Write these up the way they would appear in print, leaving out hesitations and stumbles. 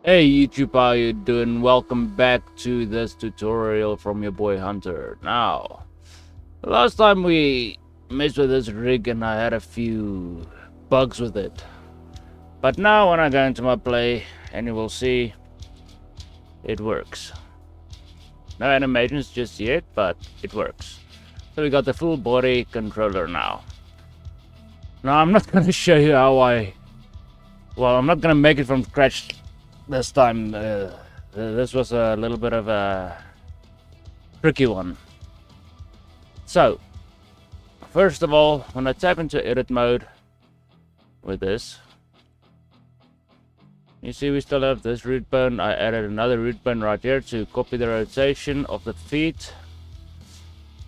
Hey YouTube, how you doing? Welcome back to this tutorial from your boy Hunter. Now, last time we messed with this rig and I had a few bugs with it. But now when I go into my play, and you will see, it works. No animations just yet, but it works. So we got the full body controller now. Now I'm not going to show you how I'm not going to make it from scratch this time. This was a little bit of a tricky one. So, first of all, when I tap into edit mode with this, you see we still have this root bone. I added another root bone right here to copy the rotation of the feet.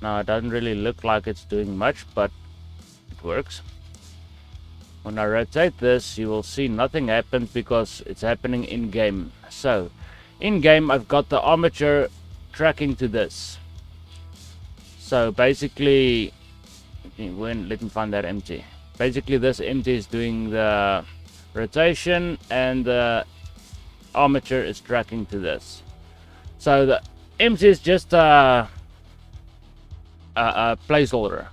Now it doesn't really look like it's doing much, but it works. When I rotate this, you will see nothing happens because it's happening in game. So, in game, I've got the armature tracking to this. So basically, let me find that empty. Basically, this empty is doing the rotation, and the armature is tracking to this. So the empty is just a placeholder,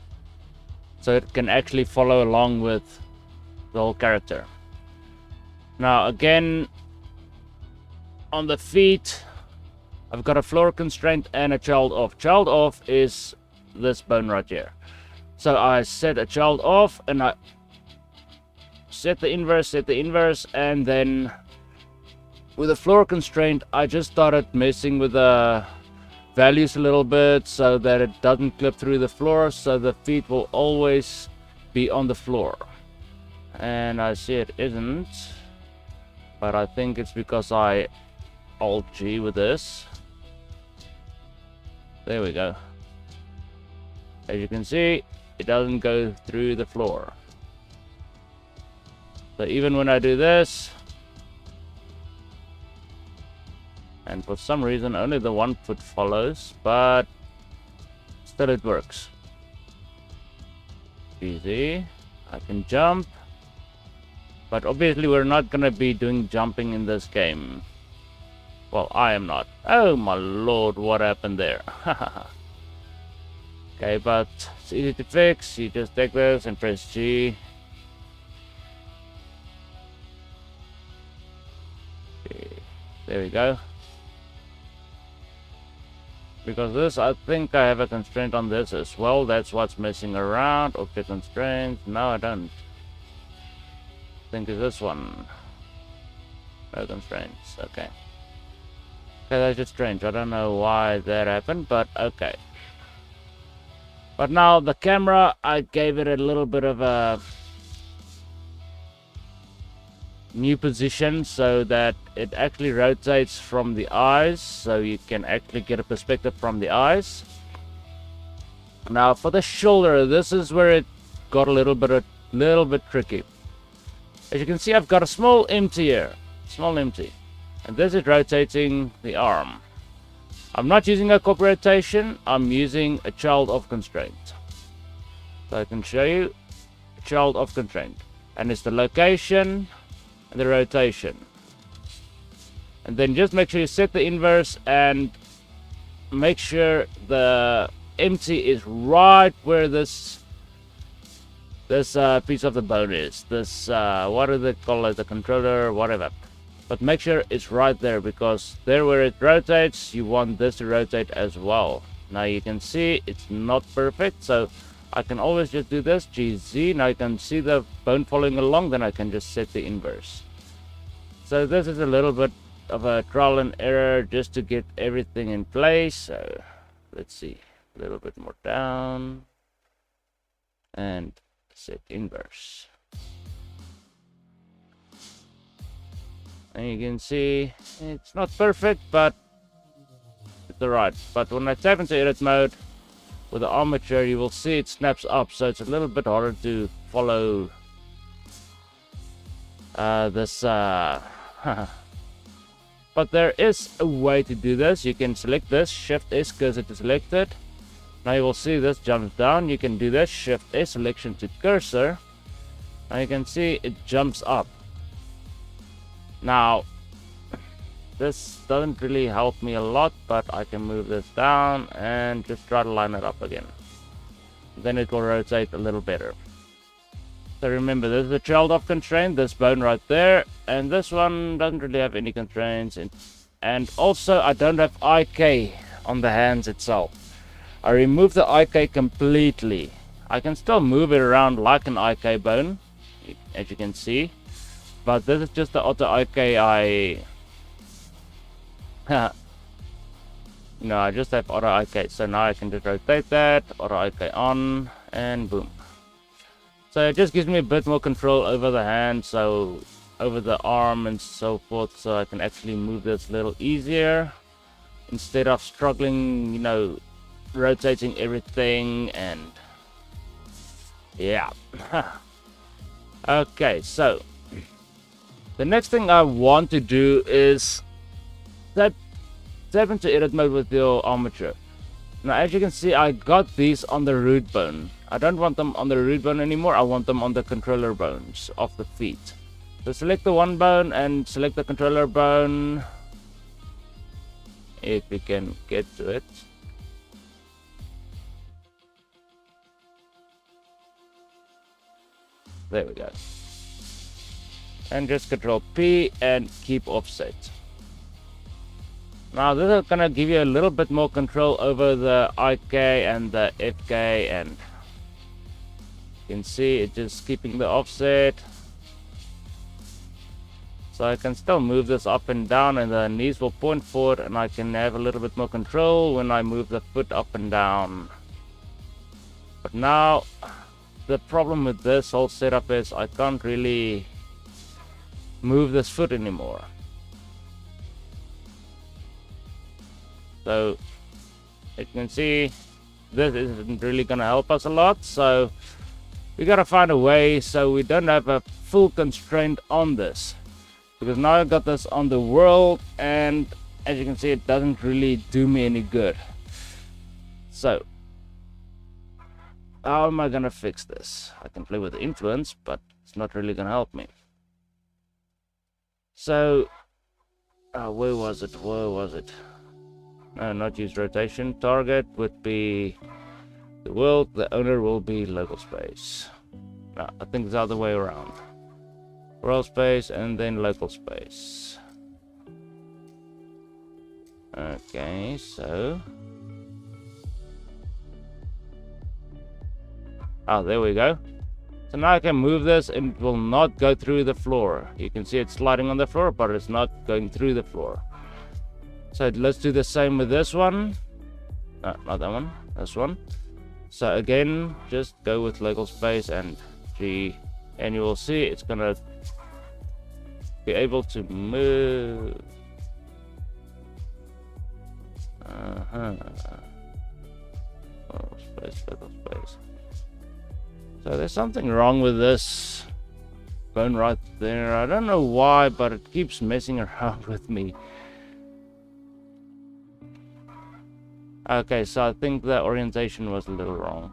so it can actually follow along with the whole character. Now again, on the feet, I've got a floor constraint and a child off. Child off is this bone right here. So I set a child off and I set the inverse, and then with the floor constraint I just started messing with the values a little bit so that it doesn't clip through the floor, so the feet will always be on the floor. And I see it isn't, but I think it's because I Alt G with this. There we go. As you can see, it doesn't go through the floor. So even when I do this, and for some reason only the 1 foot follows, but still it works. Easy. I can jump. But obviously we're not going to be doing jumping in this game. Well, I am not. Oh my lord, what happened there? Okay, but it's easy to fix. You just take this and press G. Okay, there we go. Because this, I think I have a constraint on this as well. That's what's messing around. Okay, constraints. No, I don't. I think it's this one. No constraints. Okay. Okay, that's just strange. I don't know why that happened, but okay. But now the camera, I gave it a little bit of a new position so that it actually rotates from the eyes, so you can actually get a perspective from the eyes. Now for the shoulder, this is where it got a little bit tricky. As you can see, I've got a small empty here, and this is rotating the arm. I'm not using a copy rotation, I'm using a child of constraint. So I can show you a child of constraint, and it's the location and the rotation. And then just make sure you set the inverse and make sure the empty is right where this piece of the bone is. This what do they call it, the controller, whatever. But make sure it's right there, because there where it rotates, you want this to rotate as well. Now you can see it's not perfect, so I can always just do this, GZ. Now you can see the bone following along, then I can just set the inverse. So this is a little bit of a trial and error just to get everything in place. So let's see, a little bit more down and set inverse. And you can see it's not perfect, but it's alright. But when I tap into edit mode with the armature, you will see it snaps up, so it's a little bit harder to follow this but there is a way to do this. You can select this, Shift S cursor to select it. Now you will see this jumps down. You can do this, Shift S selection to cursor. Now you can see it jumps up. Now this doesn't really help me a lot, but I can move this down and just try to line it up again. Then it will rotate a little better. So remember, this is a child of constraint, this bone right there, and this one doesn't really have any constraints. And also, I don't have IK on the hands itself. I removed the IK completely. I can still move it around like an IK bone, as you can see, but this is just the auto IK I just have auto IK, so now I can just rotate that, auto IK on, and boom. So it just gives me a bit more control over the hand, so over the arm and so forth, so I can actually move this a little easier instead of struggling, you know, rotating everything. And yeah. Okay, so the next thing I want to do is tap into edit mode with your armature. Now, as you can see, I got these on the root bone. I don't want them on the root bone anymore. I want them on the controller bones of the feet. So select the one bone and select the controller bone. If we can get to it. There we go. And just control P and keep offset. Now this is gonna give you a little bit more control over the IK and the FK, and you can see it's just keeping the offset. So I can still move this up and down, and the knees will point forward, and I can have a little bit more control when I move the foot up and down. But now the problem with this whole setup is I can't really move this foot anymore. So as you can see, this isn't really gonna help us a lot, so we gotta find a way so we don't have a full constraint on this. Because now I got this on the world, and as you can see, it doesn't really do me any good. So how am I gonna fix this? I can play with the influence, but it's not really gonna help me. So where was it? No, not use rotation. Target would be the world, the owner will be local space. No, I think it's the other way around. World space and then local space. Okay, so there we go. So now I can move this and it will not go through the floor. You can see it's sliding on the floor, but it's not going through the floor. So let's do the same with this one. No, not that one, this one. So again, just go with local space and G, and you will see it's gonna be able to move. Local space. So there's something wrong with this bone right there. I don't know why, but it keeps messing around with me. Okay, so I think the orientation was a little wrong.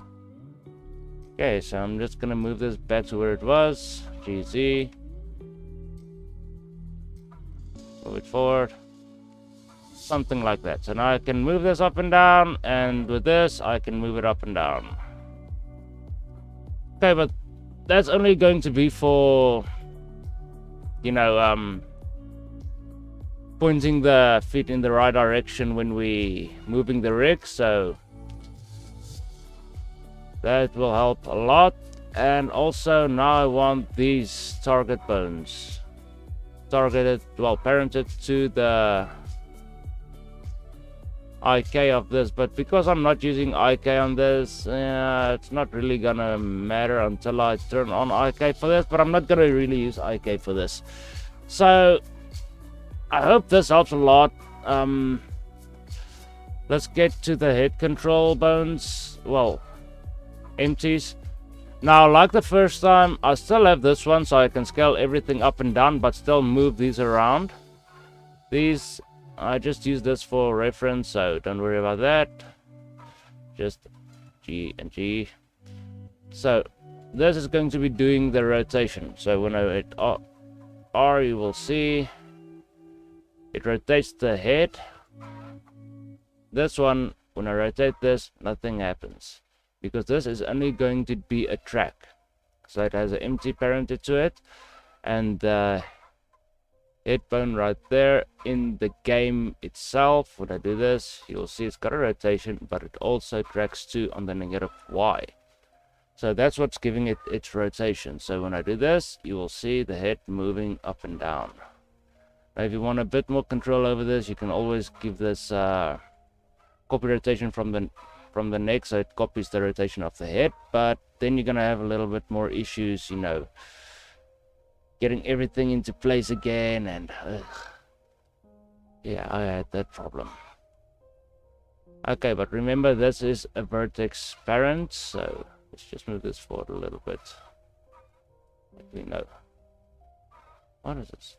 Okay, so I'm just gonna move this back to where it was. GZ. Move it forward. Something like that. So now I can move this up and down, and with this I can move it up and down. Okay, but that's only going to be for, you know, pointing the feet in the right direction when we moving the rig, so that will help a lot. And also now I want these target bones targeted, well, parented to the IK of this, but because I'm not using IK on this, it's not really gonna matter until I turn on IK for this, but I'm not gonna really use IK for this. So I hope this helps a lot. Let's get to the head control bones, well, empties. Now, like the first time, I still have this one, so I can scale everything up and down, but still move these around. These, I just use this for reference, so don't worry about that. Just G and G. So this is going to be doing the rotation. So when I hit R, you will see it rotates the head. This one, when I rotate this, nothing happens, because this is only going to be a track. So it has an empty parameter to it, and the head bone right there in the game itself, when I do this, you'll see it's got a rotation, but it also tracks 2 on the negative Y. So that's what's giving it its rotation. So when I do this, you will see the head moving up and down. Now if you want a bit more control over this, you can always give this copy rotation from the neck, so it copies the rotation of the head, but then you're gonna have a little bit more issues, you know, getting everything into place again, and yeah, I had that problem. Okay, but remember, this is a vertex parent, so let's just move this forward a little bit. We know. What is this?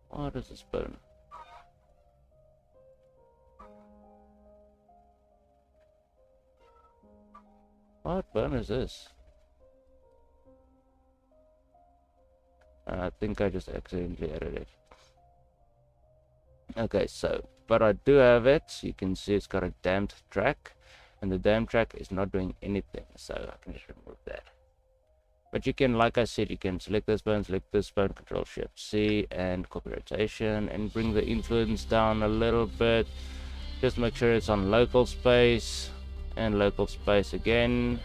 What is this bone? What bone is this? I think I just accidentally added it. Okay, so, but I do have it. You can see it's got a damped track, and the damped track is not doing anything, so I can just remove that. But you can, like I said, you can select this bone, Control Shift C, and copy rotation, and bring the influence down a little bit. Just make sure it's on local space, and local space again,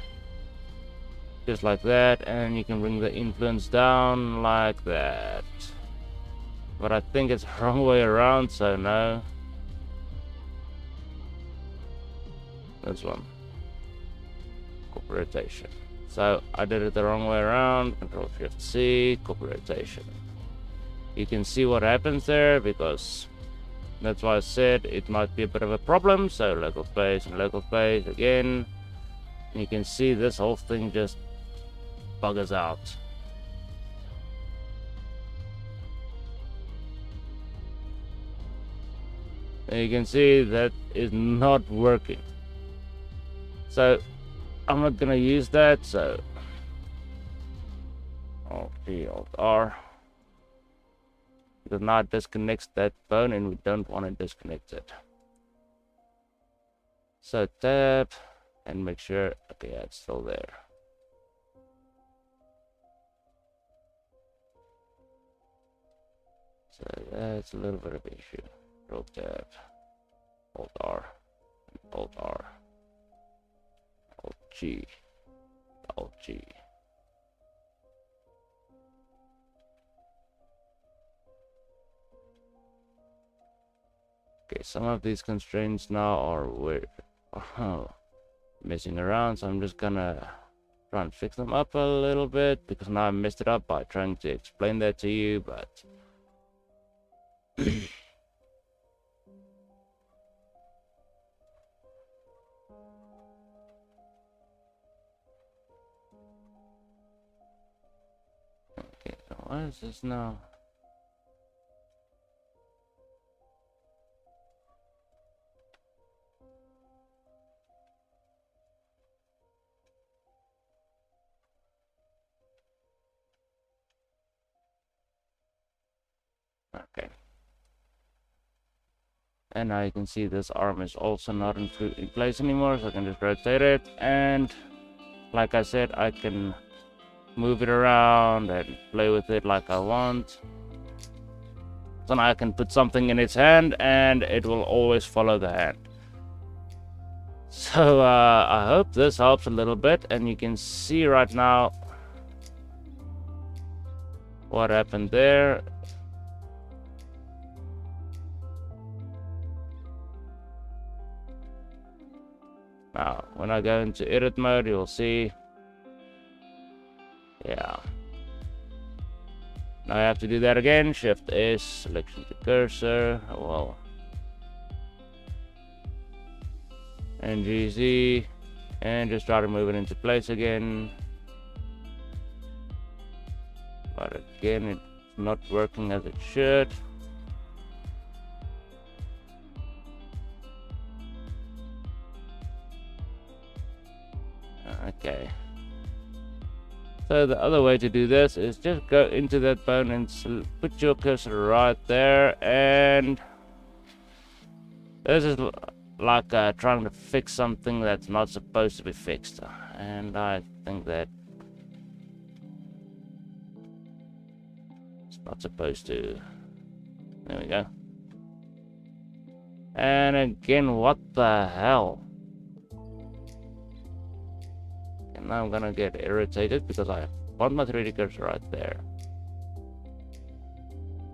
just like that, and you can bring the influence down like that. But I think it's the wrong way around, so no. This one, copy rotation. So I did it the wrong way around. Control Shift C, copy rotation. You can see what happens there, because that's why I said it might be a bit of a problem. So local space and local space again. And you can see this whole thing just buggers out. And you can see that is not working. So I'm not gonna use that, so Alt R, because now it disconnects that bone, and we don't want to disconnect it. So tab and make sure, okay, yeah, it's still there. So that's a little bit of an issue. Control tab, Alt R, Alt R, Alt G, Alt G. Okay, some of these constraints now are weird, messing around, so I'm just gonna try and fix them up a little bit, because now I messed it up by trying to explain that to you, but okay, so what is this now? Okay. And now you can see this arm is also not in place anymore, so I can just rotate it, and like I said, I can move it around and play with it like I want. So now I can put something in its hand, and it will always follow the hand. So I hope this helps a little bit, and you can see right now what happened there. Now, when I go into edit mode, you'll see, yeah. Now I have to do that again. Shift S, selection to cursor, well, and GZ, and just try to move it into place again. But again, it's not working as it should. Okay. So the other way to do this is just go into that bone and put your cursor right there, and This is like trying to fix something that's not supposed to be fixed. And I think that it's not supposed to. There we go. And again, what the hell? And now I'm gonna get irritated because I want my 3D cursor right there.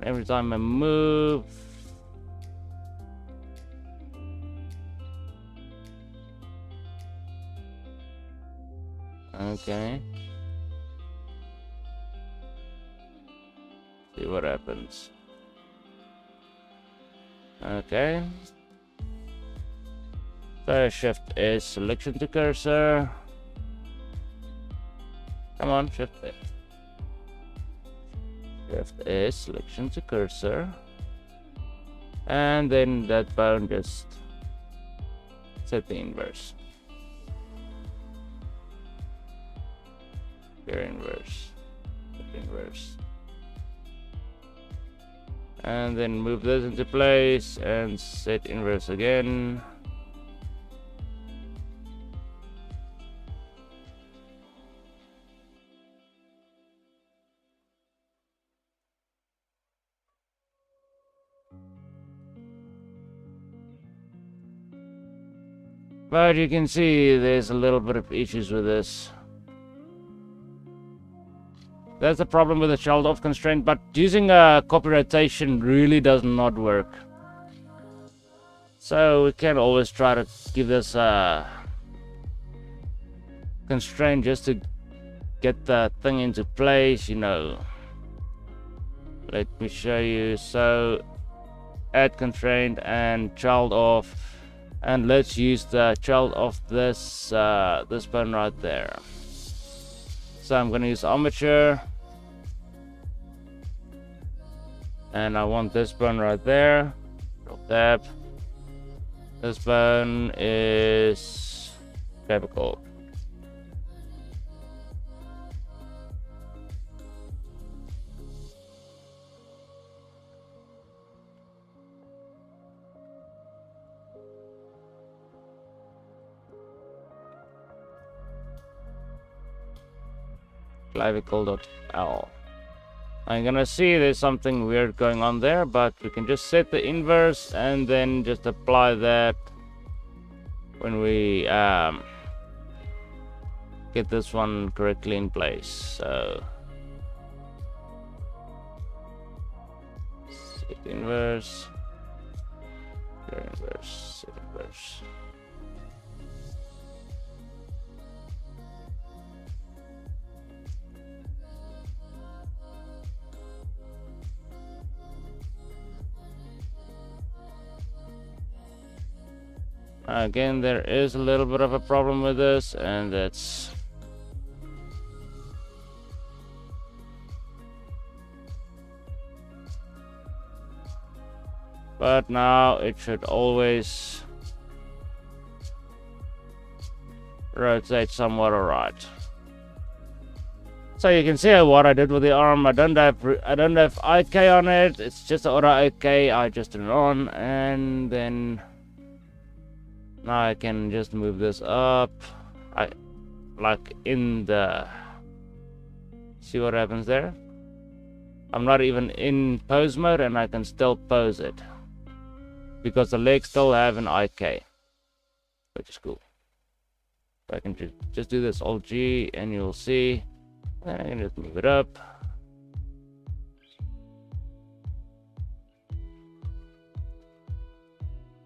Every time I move, okay. See what happens. Okay. So shift is selection to cursor. Come on, shift it. Shift is selection to cursor. And then that bone just set the inverse. Here inverse. Inverse. And then move this into place and set inverse again. But you can see there's a little bit of issues with this. That's the problem with the child off constraint, but using a copy rotation really does not work. So we can always try to give this a constraint just to get the thing into place, you know. Let me show you. So add constraint and child off. And let's use the child of this this bone right there. So I'm going to use armature, and I want this bone right there. Tab. This bone is clavicle. Clavicle.L. I'm gonna see there's something weird going on there, but we can just set the inverse and then just apply that when we get this one correctly in place. So set inverse, inverse, set inverse. Again, there is a little bit of a problem with this, and that's but now it should always rotate somewhat alright. So you can see what I did with the arm. I don't have IK on it. It's just auto IK. I just turn it on, and then now I can just move this up. Like in the, see what happens there? I'm not even in pose mode and I can still pose it because the legs still have an IK, which is cool. I can just do this Alt G and you'll see, and I can just move it up.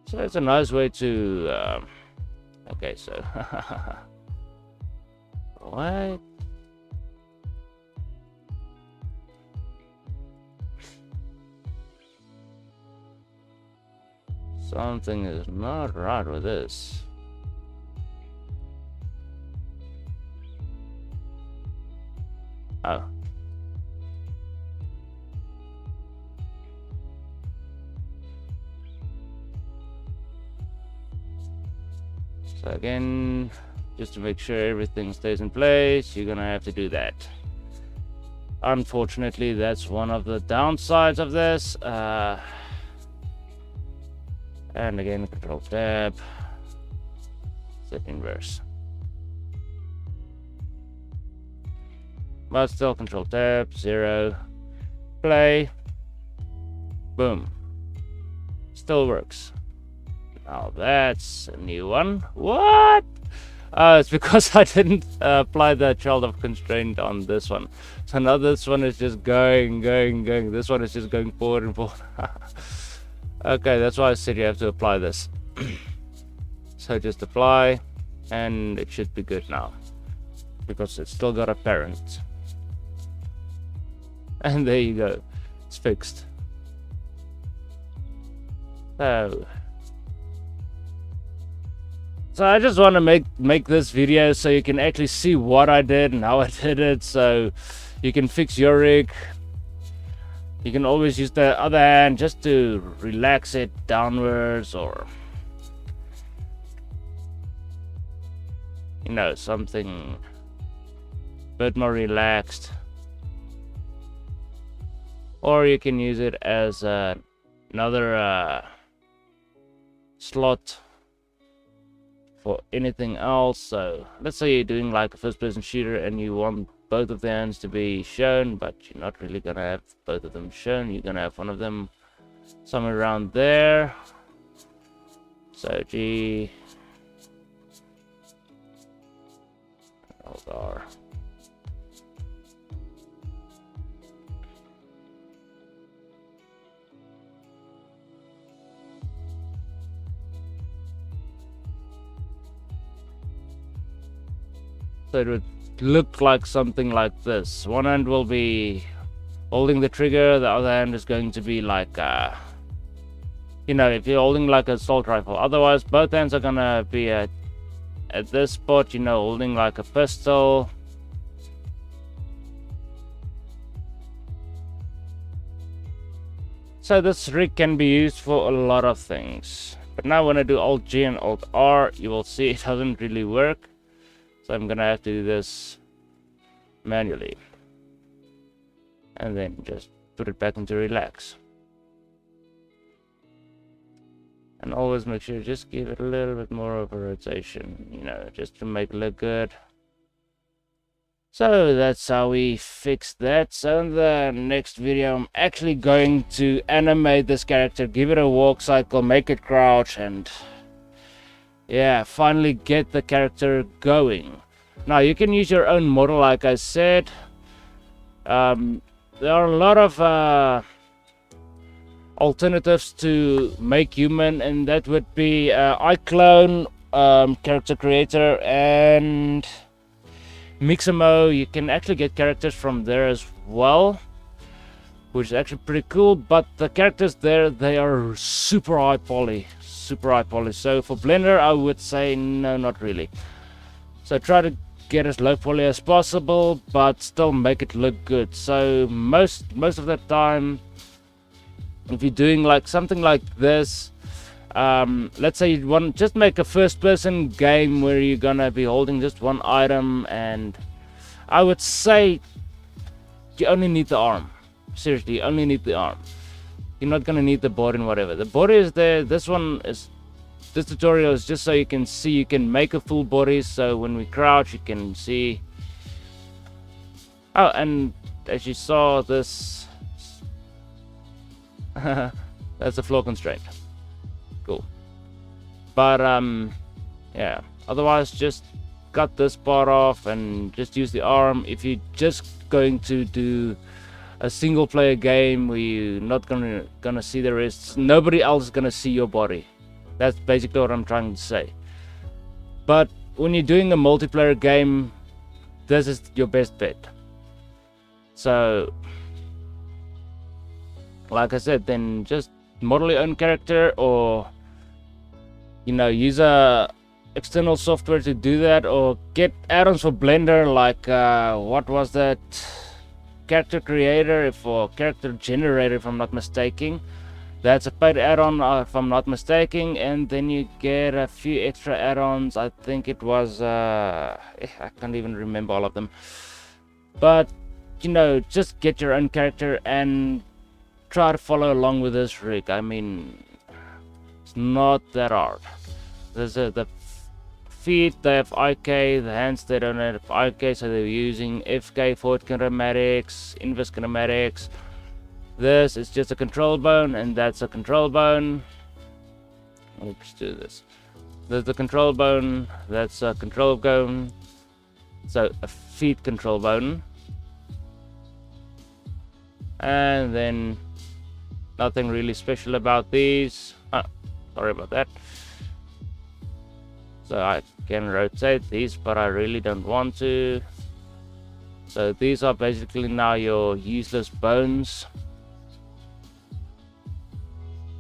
So it's a nice way to okay, so what? Something is not right with this. Oh. So again, just to make sure everything stays in place, you're gonna have to do that. Unfortunately, that's one of the downsides of this. And again, Control Tab, set inverse. But still Control Tab, 0, play, boom, still works. Now that's a new one. What? It's because I didn't apply the child of constraint on this one. So now this one is just going. This one is just going forward and forward. Okay, that's why I said you have to apply this. So just apply, and it should be good now, because it's still got a parent. And there you go, it's fixed. So I just want to make this video so you can actually see what I did and how I did it, so you can fix your rig. You can always use the other hand just to relax it downwards, or you know, something a bit more relaxed. Or you can use it as another slot for anything else. So let's say you're doing like a first-person shooter and you want both of the hands to be shown, but you're not really gonna have both of them shown. You're gonna have one of them somewhere around there. So G, Alt R. So it would look like something like this. One hand will be holding the trigger, the other hand is going to be like, you know, if you're holding like an assault rifle. Otherwise, both hands are gonna be at this spot, you know, holding like a pistol. So this rig can be used for a lot of things. But now when I do Alt G and Alt R, you will see it doesn't really work. So I'm gonna have to do this manually, and then just put it back into relax. And always make sure just give it a little bit more of a rotation, you know, just to make it look good. So that's how we fixed that. So in the next video, I'm actually going to animate this character, give it a walk cycle, make it crouch, and yeah, finally get the character going. Now you can use your own model, like I said. There are a lot of alternatives to MakeHuman, and that would be iClone, character creator, and Mixamo. You can actually get characters from there as well, which is actually pretty cool. But the characters there, they are super high poly. So for Blender, I would say no, not really. So try to get as low poly as possible, but still make it look good. So most of the time, if you're doing like something like this, let's say you want just make a first-person game where you're gonna be holding just one item, and I would say you only need the arm. Seriously, you only need the arm. You're not gonna need the body and whatever. The body is there. This tutorial is just so you can see, you can make a full body, so when we crouch you can see. Oh, and as you saw, this that's a floor constraint. Cool. But yeah, otherwise just cut this part off and just use the arm. If you're just going to do a single player game where you're not gonna see the wrists, nobody else is gonna see your body. That's basically what I'm trying to say. But when you're doing a multiplayer game, this is your best bet. So like I said, then just model your own character, or you know, use a external software to do that, or get add-ons for Blender, like what was that, character creator for character generator, if I'm not mistaken. That's a paid add-on, if I'm not mistaken, and then you get a few extra add-ons. I think it was I can't even remember all of them, but you know, just get your own character and try to follow along with this rig. I mean, It's not that hard. There's the feet, they have IK, the hands, they don't have IK, so they're using FK, forward kinematics, inverse kinematics. This is just a control bone, and that's a control bone. Let's do this. There's the control bone, that's a control bone. So a feet control bone. And then nothing really special about these. Sorry about that. So I can rotate these, but I really don't want to. So these are basically now your useless bones.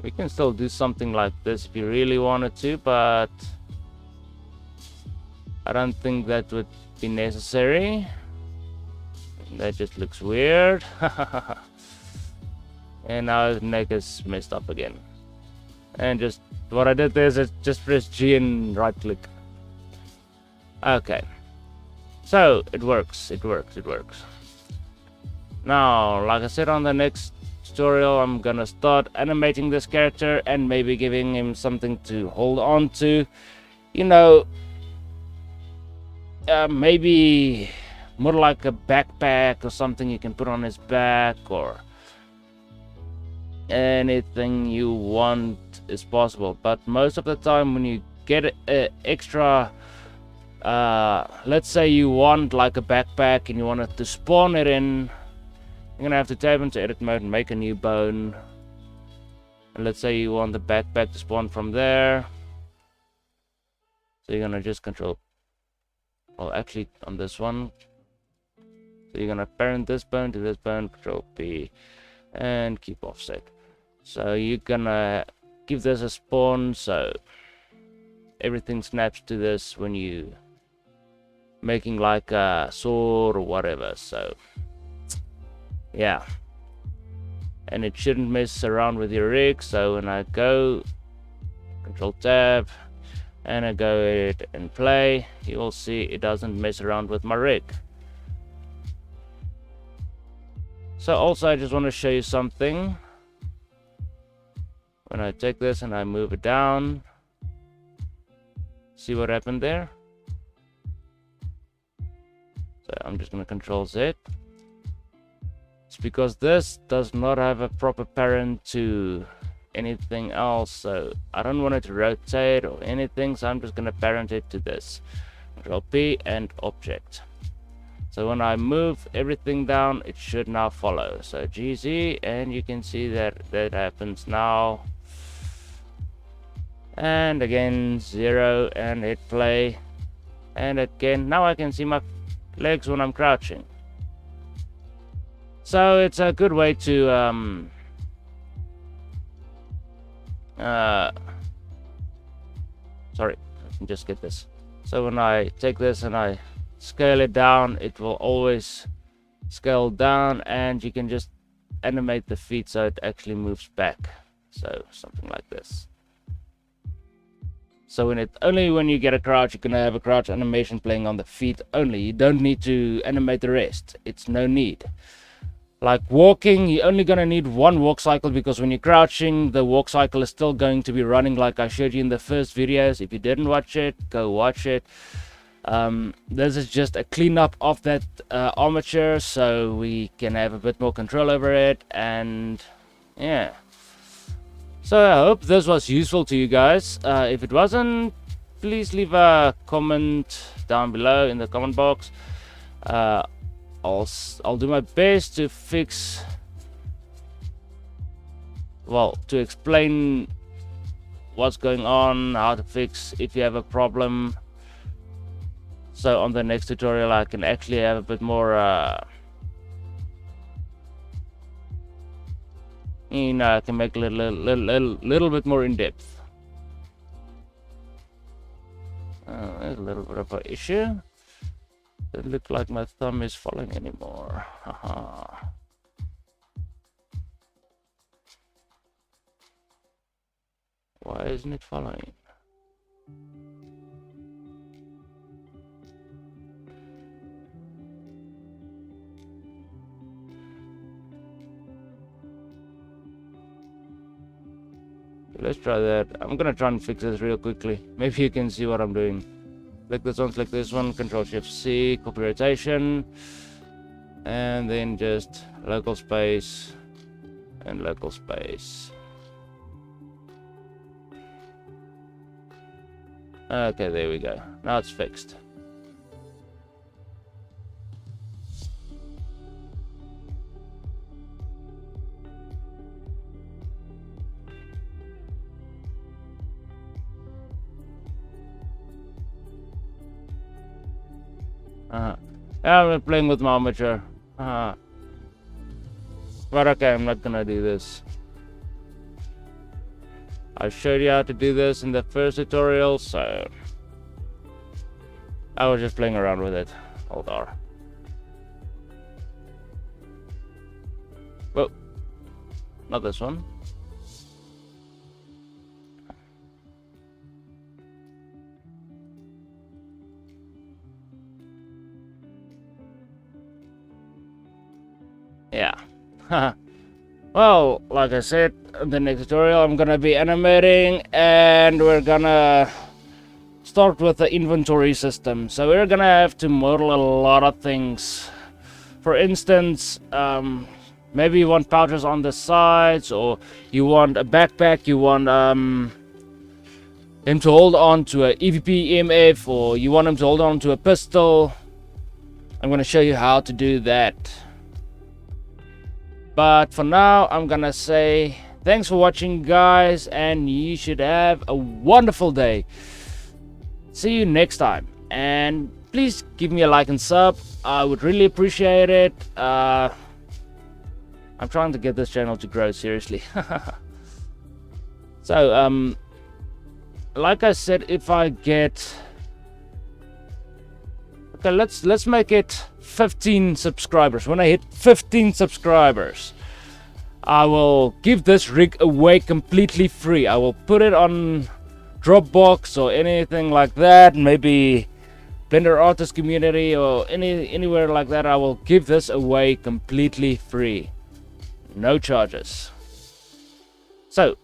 We can still do something like this if you really wanted to, but I don't think that would be necessary. That just looks weird. And now his neck is messed up again. And just what I did there is just press G and right click. Okay. So it works. Now, like I said, on the next tutorial, I'm gonna start animating this character and maybe giving him something to hold on to. You know, maybe more like a backpack or something you can put on his back, or anything you want is possible. But most of the time when you get extra, let's say you want like a backpack and you want it to spawn it in, you're gonna have to tab into edit mode and make a new bone. And let's say you want the backpack to spawn from there, so you're gonna just control, well, actually on this one, so you're gonna parent this bone to this bone, control P, and keep offset. So you're gonna give this a spawn, so everything snaps to this when you making like a sword or whatever. So yeah, and it shouldn't mess around with your rig. So when I go control tab and I go edit and play, you will see it doesn't mess around with my rig. So also I just want to show you something. When I take this and I move it down, see what happened there? So I'm just going to control Z. It's because this does not have a proper parent to anything else, so I don't want it to rotate or anything, so I'm just going to parent it to this. Control P and object. So when I move everything down, it should now follow. So GZ, and you can see that that happens now. And again 0, and hit play, and again now I can see my legs when I'm crouching. So it's a good way to sorry, I can just get this. So when I take this and I scale it down, it will always scale down, and you can just animate the feet so it actually moves back. So something like this. So only when you get a crouch, you can have a crouch animation playing on the feet only. You don't need to animate the rest. It's no need. Like walking, you're only going to need one walk cycle, because when you're crouching, the walk cycle is still going to be running like I showed you in the first videos. If you didn't watch it, go watch it. This is just a cleanup of that armature, so we can have a bit more control over it. And yeah. So I hope this was useful to you guys. If it wasn't, please leave a comment down below in the comment box. I'll do my best to fix, well, to explain what's going on, how to fix if you have a problem. So on the next tutorial I can actually have a bit more I can make a little bit more in depth. There's a little bit of an issue. It looks like my thumb is following anymore. Haha. Why isn't it following? Let's try that. I'm gonna try and fix this real quickly. Maybe you can see what I'm doing. Select this one, Control Shift C, copy rotation, and then just local space and local space. Okay, there we go. Now it's fixed. I'm playing with my armature. But okay, I'm not gonna do this. I showed you how to do this in the first tutorial, so I was just playing around with it. Hold on. Whoa, not this one. Yeah. Well, like I said, in the next tutorial I'm gonna be animating, and we're gonna start with the inventory system. So we're gonna have to model a lot of things. For instance, maybe you want pouches on the sides, or you want a backpack, you want him to hold on to a EVP EMF, or you want him to hold on to a pistol. I'm gonna show you how to do that. But for now, I'm gonna say thanks for watching, guys, and you should have a wonderful day. See you next time, and please give me a like and sub. I would really appreciate it. I'm trying to get this channel to grow, seriously. So like I said, if I get, okay, let's make it 15 subscribers. When I hit 15 subscribers, I will give this rig away completely free. I will put it on Dropbox or anything like that, maybe Blender Artist Community or anywhere like that. I will give this away completely free, no charges. So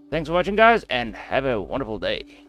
thanks for watching, guys, and have a wonderful day.